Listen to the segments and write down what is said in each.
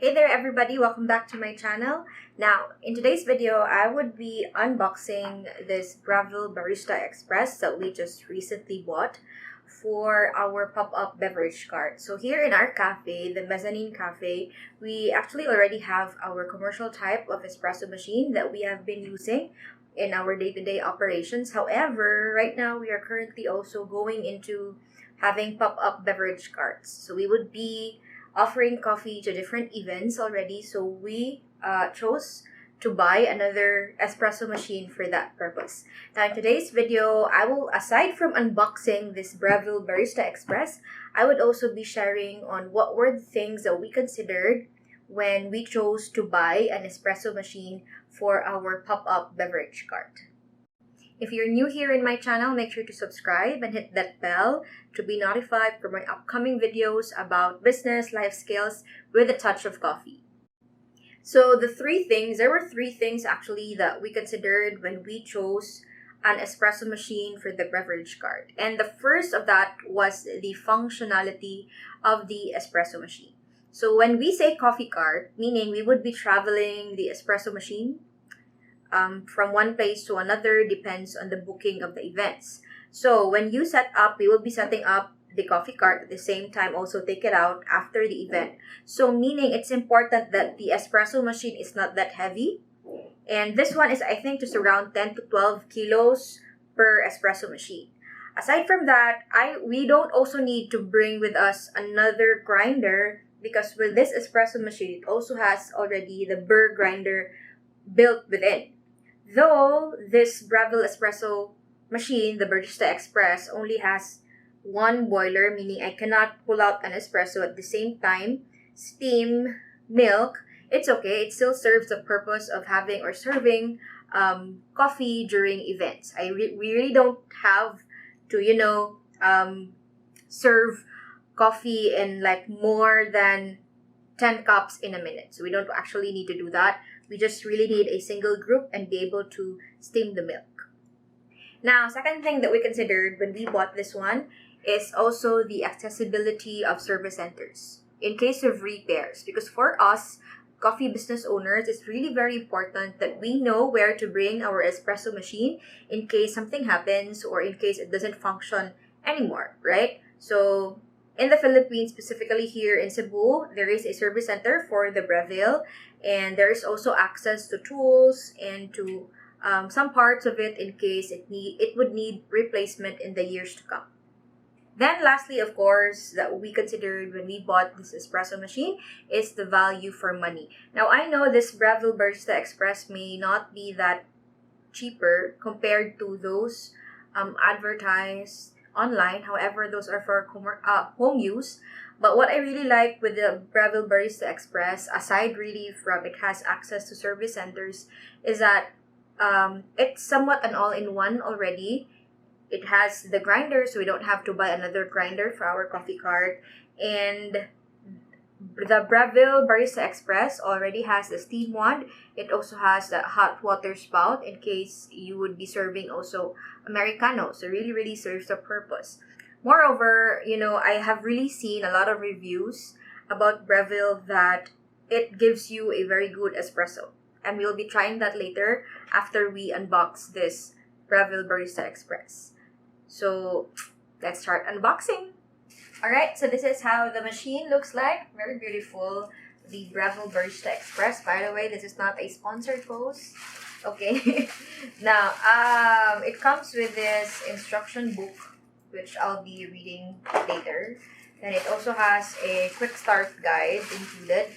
Hey there everybody, welcome back to my channel. Now, in today's video, I would be unboxing this Breville Barista Express that we just recently bought for our pop-up beverage cart. So here in our cafe, the Mezzanine Cafe, we actually already have our commercial type of espresso machine that we have been using in our day-to-day operations. However, right now we are currently also going into having pop-up beverage carts. So we would be offering coffee to different events already, so we chose to buy another espresso machine for that purpose. Now in today's video, I will, aside from unboxing this Breville Barista Express, I would also be sharing on what were the things that we considered when we chose to buy an espresso machine for our pop-up beverage cart. If you're new here in my channel, make sure to subscribe and hit that bell to be notified for my upcoming videos about business, life skills with a touch of coffee. So there were three things actually that we considered when we chose an espresso machine for the beverage cart. And the first of that was the functionality of the espresso machine. So when we say coffee cart, meaning we would be traveling the espresso machine from one place to another, depends on the booking of the events. So when you set up, we will be setting up the coffee cart at the same time, also take it out after the event. So meaning it's important that the espresso machine is not that heavy. And this one is, I think, just around 10 to 12 kilos per espresso machine. Aside from that, we don't also need to bring with us another grinder, because with this espresso machine, it also has already the burr grinder built within. Though this Breville espresso machine, the Barista Express, only has one boiler, meaning I cannot pull out an espresso at the same time, steam milk, it's okay. It still serves the purpose of having or serving coffee during events. We really don't have to, serve coffee in like more than 10 cups in a minute. So we don't actually need to do that. We just really need a single group and be able to steam the milk. Now, second thing that we considered when we bought this one is also the accessibility of service centers in case of repairs. Because for us, coffee business owners, it's really very important that we know where to bring our espresso machine in case something happens or in case it doesn't function anymore, right? So in the Philippines, specifically here in Cebu, there is a service center for the Breville, and there is also access to tools and to some parts of it in case it would need replacement in the years to come. Then lastly, of course, that we considered when we bought this espresso machine is the value for money. Now, I know this Breville Barista Express may not be that cheaper compared to those advertised online. However, those are for home use. But what I really like with the Breville Barista Express, aside really from it has access to service centers, is that it's somewhat an all-in-one already. It has the grinder, so we don't have to buy another grinder for our coffee cart. And the Breville Barista Express already has the steam wand. It also has the hot water spout in case you would be serving also Americano. So really, really serves the purpose. Moreover, I have really seen a lot of reviews about Breville that it gives you a very good espresso. And we'll be trying that later after we unbox this Breville Barista Express. So let's start unboxing. Alright, so this is how the machine looks like. Very beautiful. The Breville Barista Express. By the way, this is not a sponsored post. Okay. Now, it comes with this instruction book, which I'll be reading later. And it also has a quick start guide included.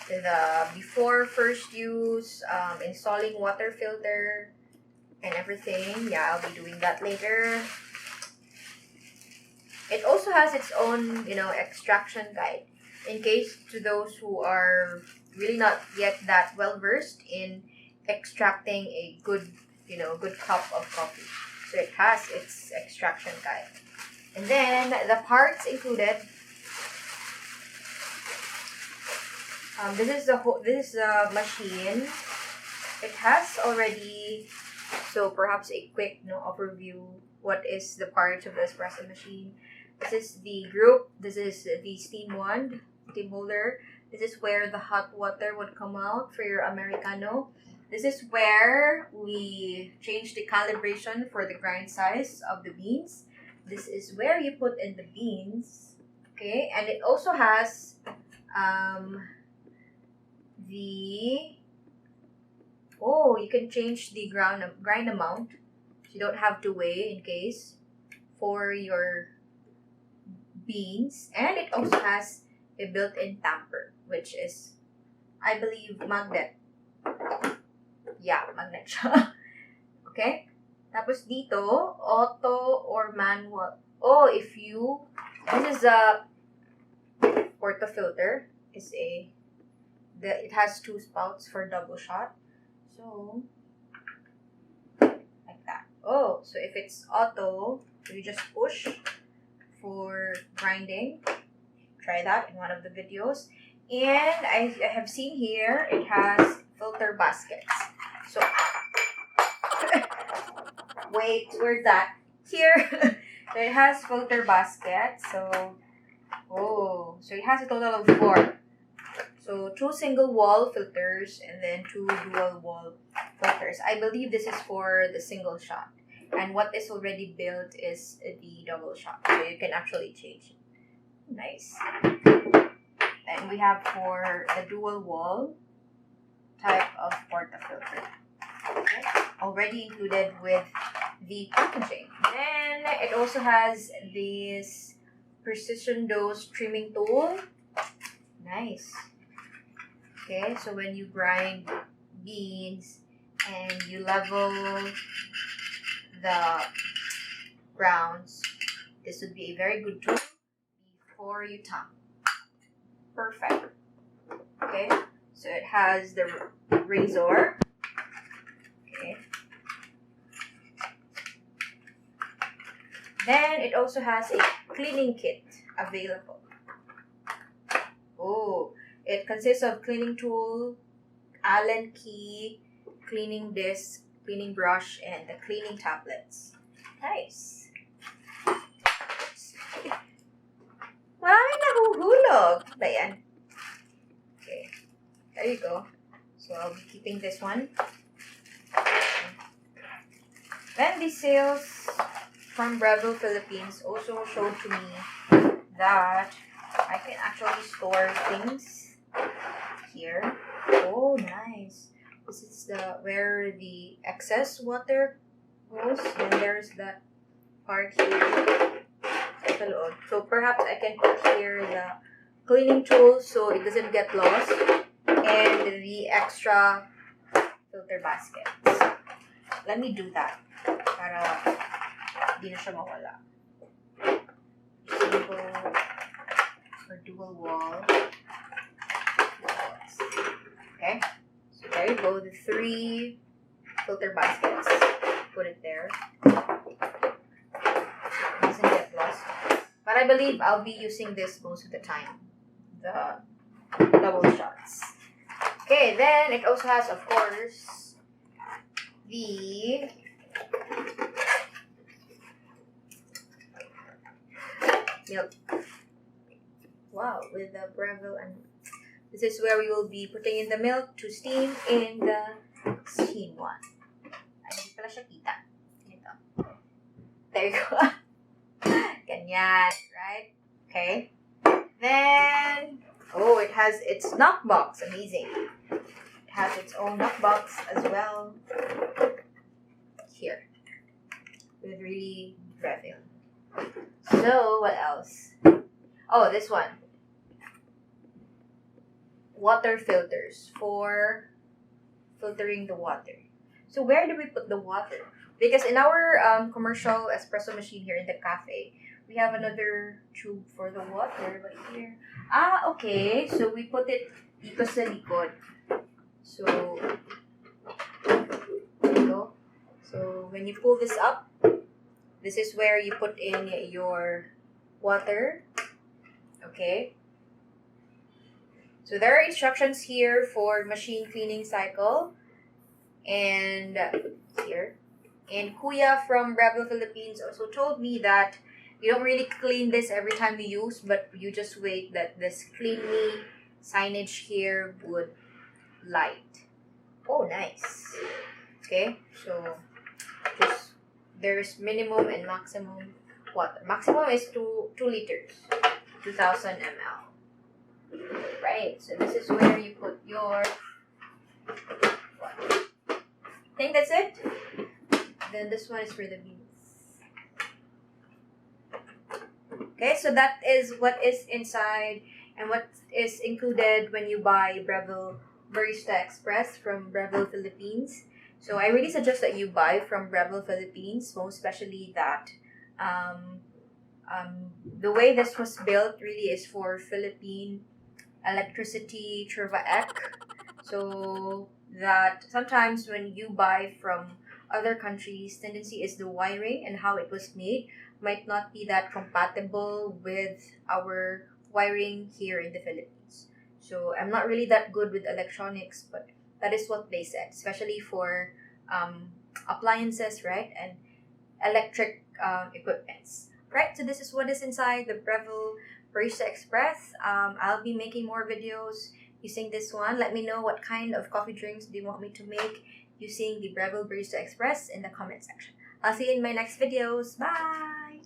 The before first use, installing water filter, and everything. Yeah, I'll be doing that later. It also has its own, extraction guide in case to those who are really not yet that well versed in extracting a good cup of coffee. So it has its extraction guide. And then the parts included. This is the machine. It has already, so perhaps a quick overview. What is the parts of the espresso machine? This is the group. This is the steam wand, steam holder. This is where the hot water would come out for your Americano. This is where we change the calibration for the grind size of the beans. This is where you put in the beans. Okay, and it also has you can change the grind amount. You don't have to weigh in case for your beans. And it also has a built-in tamper, which is, I believe, magnet. Yeah, magnet siya. Okay? Tapos dito, auto or manual. Oh, this is a portafilter. It has 2 spouts for double shot. So, like that. Oh, so if it's auto, you just push for grinding. Try that in one of the videos. And I have seen here, it has filter baskets. So, wait, where's that? Here. So it has filter baskets. So it has a total of 4. So 2 single wall filters and then 2 dual wall filters. I believe this is for the single shot. And what is already built is the double shot. So you can actually change it. Nice. And we have for the dual wall type of portafilter. Okay. Already included with the packaging. Then it also has this precision dose trimming tool. Nice. Okay, so when you grind beans and you level the grounds, this would be a very good tool before you tang. Perfect. Okay, so it has the razor. Okay. Then it also has a cleaning kit available. Oh, it consists of cleaning tool, Allen key, cleaning disc, cleaning brush, and the cleaning tablets. Nice. Maraming nahuhulog. Ayan. Okay. There you go. So I'll be keeping this one. Then the sales from Breville, Philippines also showed to me that I can actually store things here. Oh, nice. This is where the excess water goes. And there's that part here. So perhaps I can put here the cleaning tool so it doesn't get lost. And the extra filter baskets. Let me do that. Para di na siya mawala. Single or dual wall. Okay, so there you go, the 3 filter baskets. Put it there. It doesn't get lost. But I believe I'll be using this most of the time. The double shots. Okay, then it also has, of course, the milk. Wow, with the Breville, and this is where we will be putting in the milk to steam in the steam one. Ay, hindi pala siya kita. Ito. There you go. Ganyan, right? Okay. Then, it has its knockbox. Amazing. It has its own knockbox as well. Here. With really Breville. So, what else? Oh, this one. Water filters for filtering the water. So where do we put the water? Because in our commercial espresso machine here in the cafe, we have another tube for the water. But here, okay. So we put it dito sa likod. So there you go. So when you pull this up, this is where you put in your water. Okay. So there are instructions here for machine cleaning cycle. And here. And Kuya from Breville, Philippines also told me that you don't really clean this every time you use, but you just wait that this clean me signage here would light. Oh, nice. Okay, so just there's minimum and maximum water. Maximum is 2 liters, 2000 ml. Right, so this is where you put your water. I think that's it. Then this one is for the beans. Okay, so that is what is inside and what is included when you buy Breville Barista Express from Breville, Philippines. So I really suggest that you buy from Breville, Philippines, most especially that the way this was built really is for Philippine electricity Trivaac. So that sometimes when you buy from other countries, tendency is the wiring and how it was made might not be that compatible with our wiring here in the Philippines. So I'm not really that good with electronics, but that is what they said, especially for appliances, right, and electric equipments. Right, so this is what is inside the Breville Barista Express. I'll be making more videos using this one. Let me know what kind of coffee drinks do you want me to make using the Breville Barista Express in the comment section. I'll see you in my next videos. Bye!